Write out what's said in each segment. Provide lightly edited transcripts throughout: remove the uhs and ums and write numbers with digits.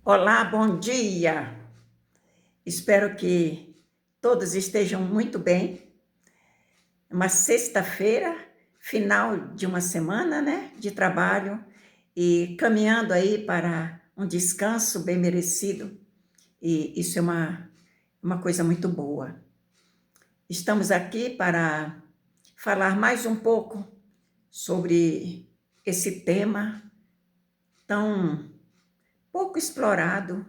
Olá, bom dia! Espero que todos estejam muito bem. Uma sexta-feira, final de uma semana, né, de trabalho e caminhando aí para um descanso bem merecido. E isso é uma coisa muito boa. Estamos aqui para falar mais um pouco sobre esse tema tão pouco explorado,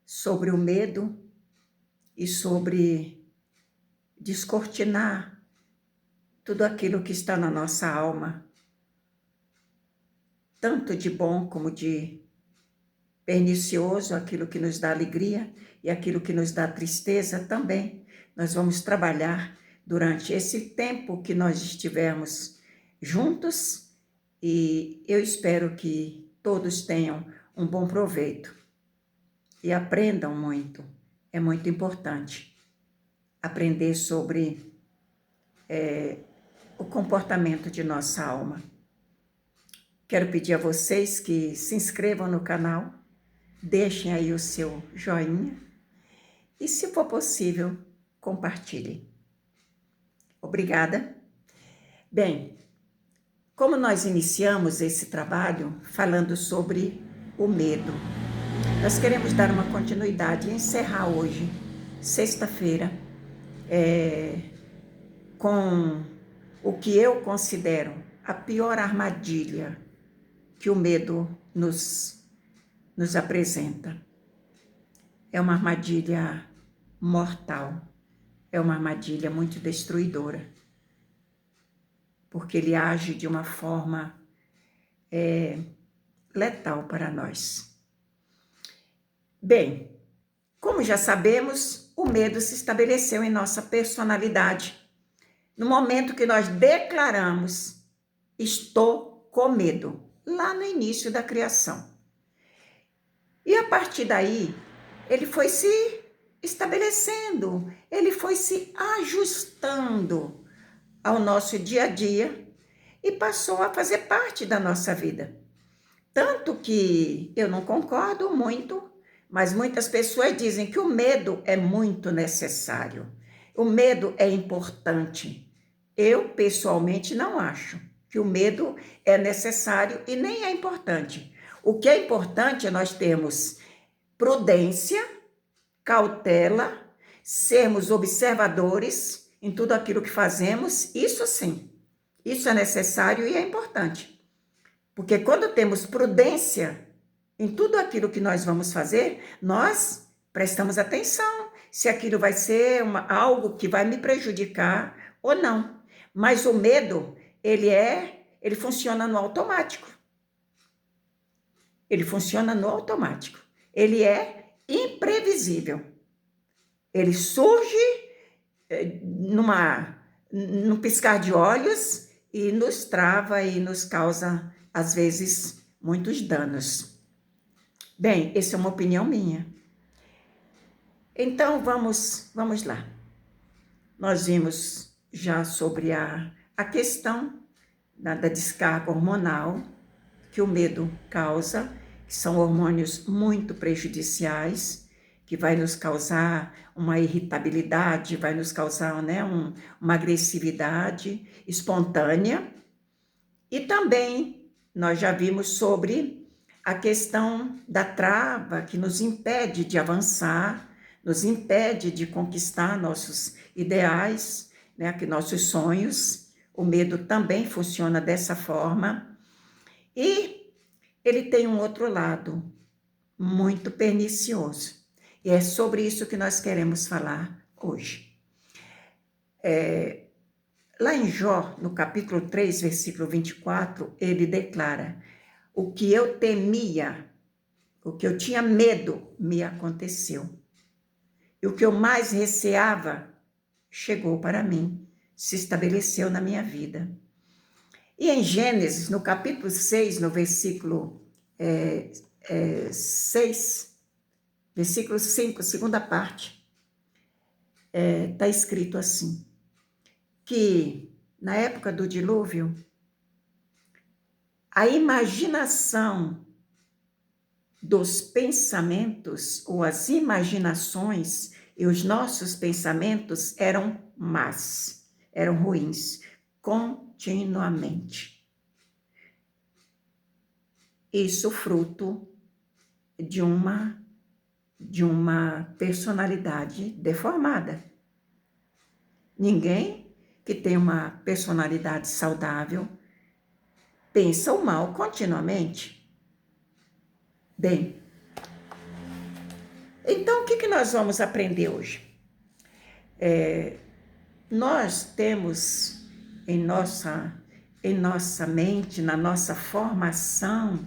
sobre o medo e sobre descortinar tudo aquilo que está na nossa alma, tanto de bom como de pernicioso, aquilo que nos dá alegria e aquilo que nos dá tristeza também. Nós vamos trabalhar durante esse tempo que nós estivermos juntos e eu espero que todos tenham um bom proveito e aprendam muito. É muito importante aprender sobre o comportamento de nossa alma. Quero pedir a vocês que se inscrevam no canal, deixem aí o seu joinha e, se for possível, compartilhem. Obrigada. Bem, como nós iniciamos esse trabalho falando sobre o medo, nós queremos dar uma continuidade e encerrar hoje, sexta-feira, com o que eu considero a pior armadilha que o medo nos apresenta. É uma armadilha mortal, é uma armadilha muito destruidora, porque ele age de uma forma letal para nós. Bem, como já sabemos, o medo se estabeleceu em nossa personalidade no momento que nós declaramos estou com medo, lá no início da criação. E a partir daí, ele foi se estabelecendo, ele foi se ajustando ao nosso dia a dia e passou a fazer parte da nossa vida. Tanto que eu não concordo muito, mas muitas pessoas dizem que o medo é muito necessário. O medo é importante. Eu, pessoalmente, não acho que o medo é necessário e nem é importante. O que é importante é nós termos prudência, cautela, sermos observadores em tudo aquilo que fazemos, isso sim, isso é necessário e é importante. Porque quando temos prudência em tudo aquilo que nós vamos fazer, nós prestamos atenção se aquilo vai ser algo que vai me prejudicar ou não. Mas o medo, ele funciona no automático. Ele funciona no automático. Ele é imprevisível. Ele surge num piscar de olhos e nos trava e nos causa, às vezes, muitos danos. Bem, essa é uma opinião minha. Então, vamos lá. Nós vimos já sobre a questão da descarga hormonal que o medo causa, que são hormônios muito prejudiciais, que vai nos causar uma irritabilidade, vai nos causar, né, uma agressividade espontânea. E também nós já vimos sobre a questão da trava que nos impede de avançar, nos impede de conquistar nossos ideais, né, que nossos sonhos. O medo também funciona dessa forma. E ele tem um outro lado muito pernicioso. E é sobre isso que nós queremos falar hoje. Lá em Jó, no capítulo 3, versículo 24, ele declara: o que eu temia, o que eu tinha medo, me aconteceu. E o que eu mais receava, chegou para mim, se estabeleceu na minha vida. E em Gênesis, no capítulo 6, no versículo 6, versículo 5, segunda parte, está escrito assim, que na época do dilúvio, a imaginação dos pensamentos ou as imaginações e os nossos pensamentos eram más, eram ruins, continuamente. Isso fruto de uma personalidade deformada. Ninguém que tem uma personalidade saudável pensa o mal continuamente. Bem, então o que nós vamos aprender hoje? Nós temos em nossa mente, na nossa formação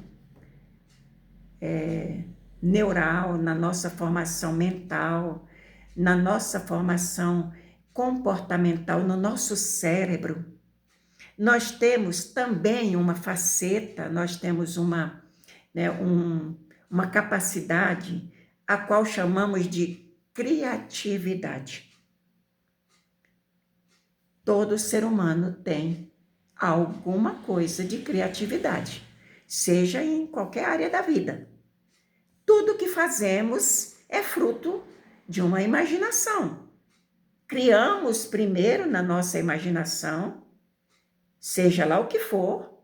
neural, na nossa formação mental, na nossa formação comportamental, no nosso cérebro, nós temos também uma faceta, nós temos uma capacidade a qual chamamos de criatividade. Todo ser humano tem alguma coisa de criatividade, seja em qualquer área da vida. Tudo que fazemos é fruto de uma imaginação. Criamos primeiro na nossa imaginação, seja lá o que for,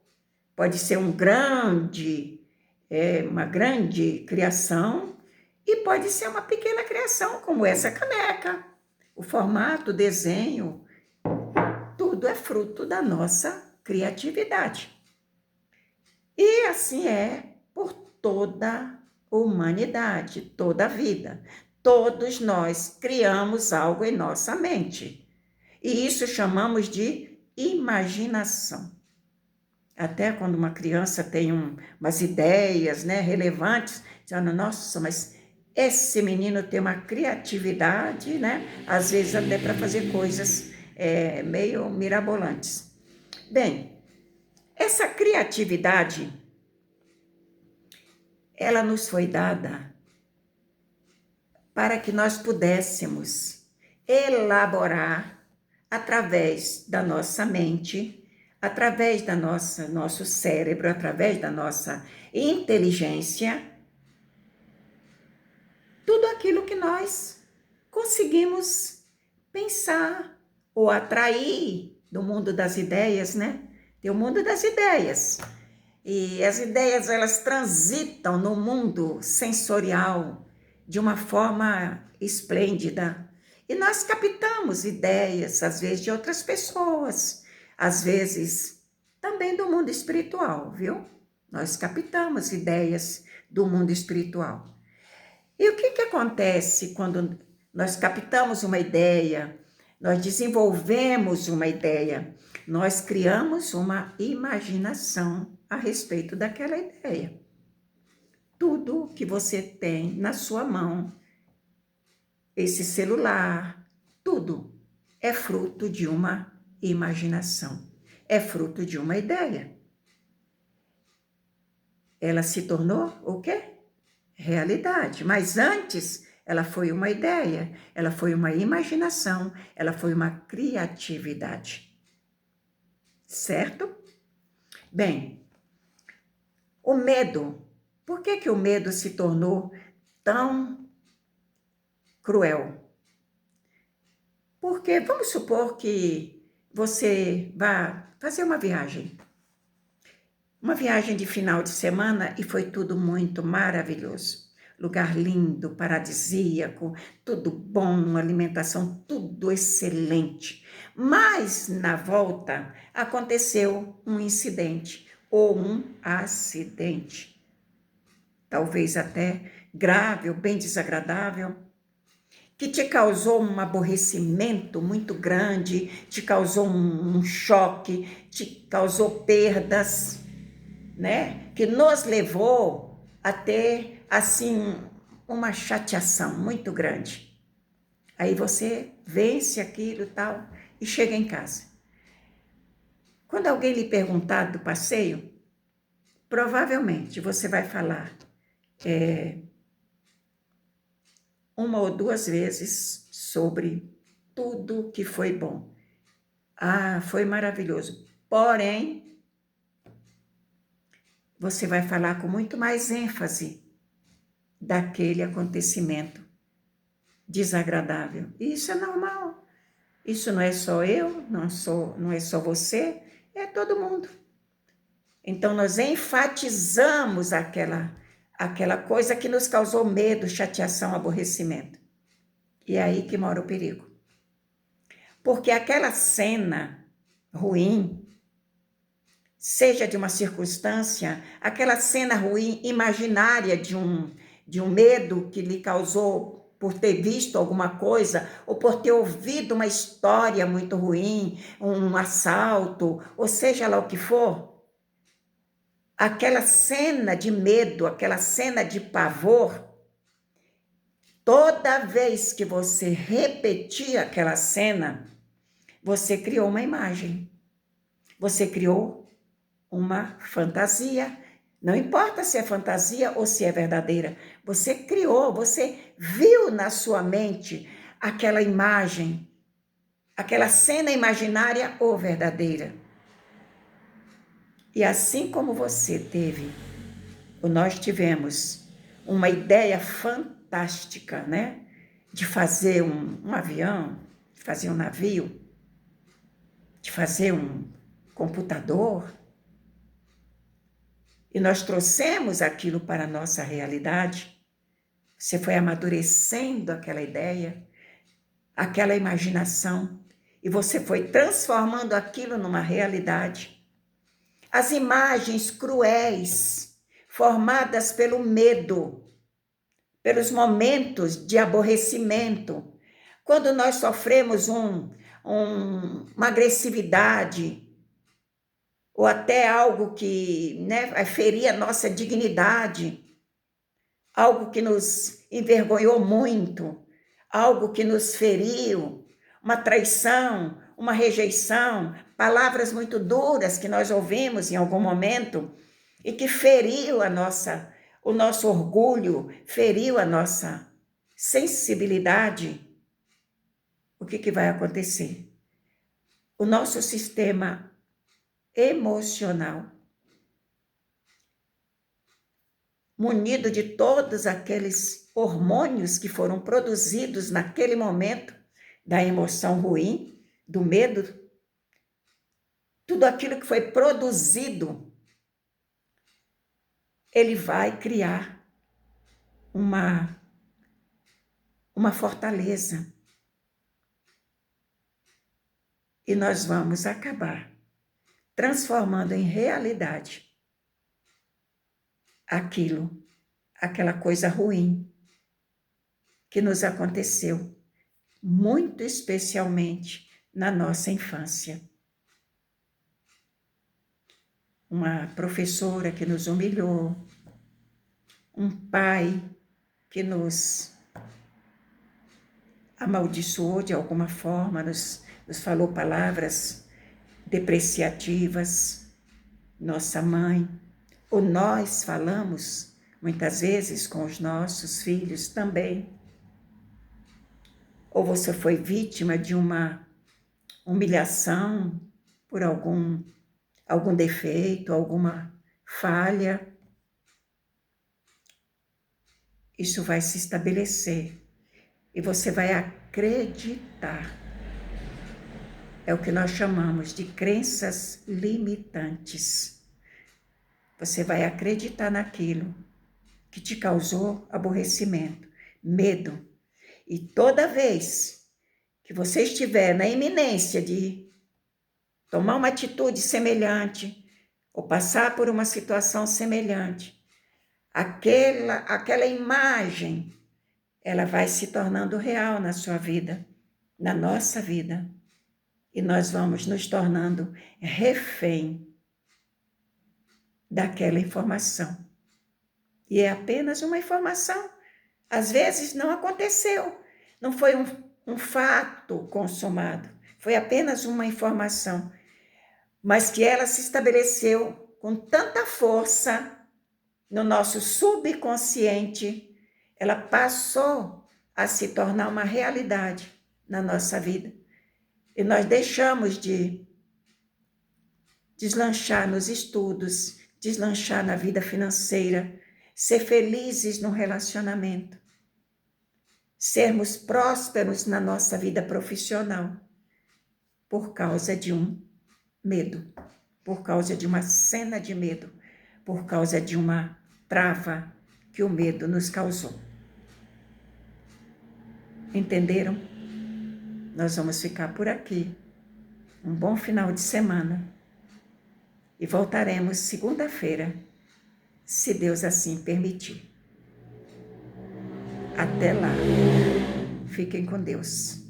pode ser uma grande criação e pode ser uma pequena criação, como essa caneca. O formato, o desenho, tudo é fruto da nossa criatividade. E assim é por toda a humanidade, toda a vida. Todos nós criamos algo em nossa mente. E isso chamamos de imaginação. Até quando uma criança tem umas ideias, né, relevantes, dizendo, nossa, mas esse menino tem uma criatividade, né, às vezes até para fazer coisas meio mirabolantes. Bem, essa criatividade, ela nos foi dada para que nós pudéssemos elaborar através da nossa mente, através da nosso cérebro, através da nossa inteligência, tudo aquilo que nós conseguimos pensar ou atrair do mundo das ideias, né? Tem o mundo das ideias. E as ideias, elas transitam no mundo sensorial de uma forma esplêndida. E nós captamos ideias, às vezes, de outras pessoas, às vezes também do mundo espiritual, viu? Nós captamos ideias do mundo espiritual. E o que acontece quando nós captamos uma ideia, nós desenvolvemos uma ideia, nós criamos uma imaginação a respeito daquela ideia. Tudo que você tem na sua mão, esse celular, tudo é fruto de uma imaginação, é fruto de uma ideia. Ela se tornou o quê? Realidade, mas antes ela foi uma ideia, ela foi uma imaginação, ela foi uma criatividade. Certo? Bem, o medo, por que o medo se tornou tão cruel? Porque vamos supor que você vá fazer uma viagem de final de semana e foi tudo muito maravilhoso. Lugar lindo, paradisíaco, tudo bom, alimentação, tudo excelente. Mas na volta aconteceu um incidente ou um acidente. Talvez até grave ou bem desagradável, que te causou um aborrecimento muito grande, te causou um choque, te causou perdas, né? Que nos levou a ter, assim, uma chateação muito grande. Aí você vence aquilo e tal e chega em casa. Quando alguém lhe perguntar do passeio, provavelmente você vai falar uma ou duas vezes sobre tudo que foi bom. Ah, foi maravilhoso. Porém, você vai falar com muito mais ênfase daquele acontecimento desagradável. E isso é normal. Isso não é só eu, não é só você, é todo mundo. Então, nós enfatizamos aquela coisa que nos causou medo, chateação, aborrecimento. E é aí que mora o perigo. Porque aquela cena ruim, seja de uma circunstância, aquela cena ruim imaginária de um medo que lhe causou por ter visto alguma coisa ou por ter ouvido uma história muito ruim, um assalto, ou seja lá o que for, aquela cena de medo, aquela cena de pavor, toda vez que você repetir aquela cena, você criou uma imagem, você criou uma fantasia. Não importa se é fantasia ou se é verdadeira, você criou, você viu na sua mente aquela imagem, aquela cena imaginária ou verdadeira. E assim como você teve, ou nós tivemos, uma ideia fantástica, né? De fazer um avião, de fazer um navio, de fazer um computador, e nós trouxemos aquilo para a nossa realidade. Você foi amadurecendo aquela ideia, aquela imaginação, e você foi transformando aquilo numa realidade. As imagens cruéis, formadas pelo medo, pelos momentos de aborrecimento, quando nós sofremos uma agressividade, ou até algo que, né, feria a nossa dignidade, algo que nos envergonhou muito, algo que nos feriu, uma traição, uma rejeição, palavras muito duras que nós ouvimos em algum momento e que feriu o nosso orgulho, feriu a nossa sensibilidade. O que vai acontecer? O nosso sistema emocional, munido de todos aqueles hormônios que foram produzidos naquele momento da emoção ruim, do medo, tudo aquilo que foi produzido, ele vai criar uma fortaleza. E nós vamos acabar transformando em realidade aquela coisa ruim que nos aconteceu, muito especialmente na nossa infância. Uma professora que nos humilhou, um pai que nos amaldiçoou de alguma forma, nos falou palavras depreciativas, nossa mãe, ou nós falamos muitas vezes com os nossos filhos também. Ou você foi vítima de uma humilhação por algum defeito, alguma falha. Isso vai se estabelecer e você vai acreditar. É o que nós chamamos de crenças limitantes. Você vai acreditar naquilo que te causou aborrecimento, medo. E toda vez que você estiver na iminência de tomar uma atitude semelhante ou passar por uma situação semelhante, aquela imagem, ela vai se tornando real na sua vida, na nossa vida. E nós vamos nos tornando refém daquela informação. E é apenas uma informação. Às vezes não aconteceu, não foi um fato consumado, foi apenas uma informação, mas que ela se estabeleceu com tanta força no nosso subconsciente, ela passou a se tornar uma realidade na nossa vida. E nós deixamos de deslanchar nos estudos, deslanchar na vida financeira, ser felizes no relacionamento, sermos prósperos na nossa vida profissional, por causa de um medo, por causa de uma cena de medo, por causa de uma trava que o medo nos causou. Entenderam? Nós vamos ficar por aqui. Um bom final de semana. E voltaremos segunda-feira, se Deus assim permitir. Até lá. Fiquem com Deus.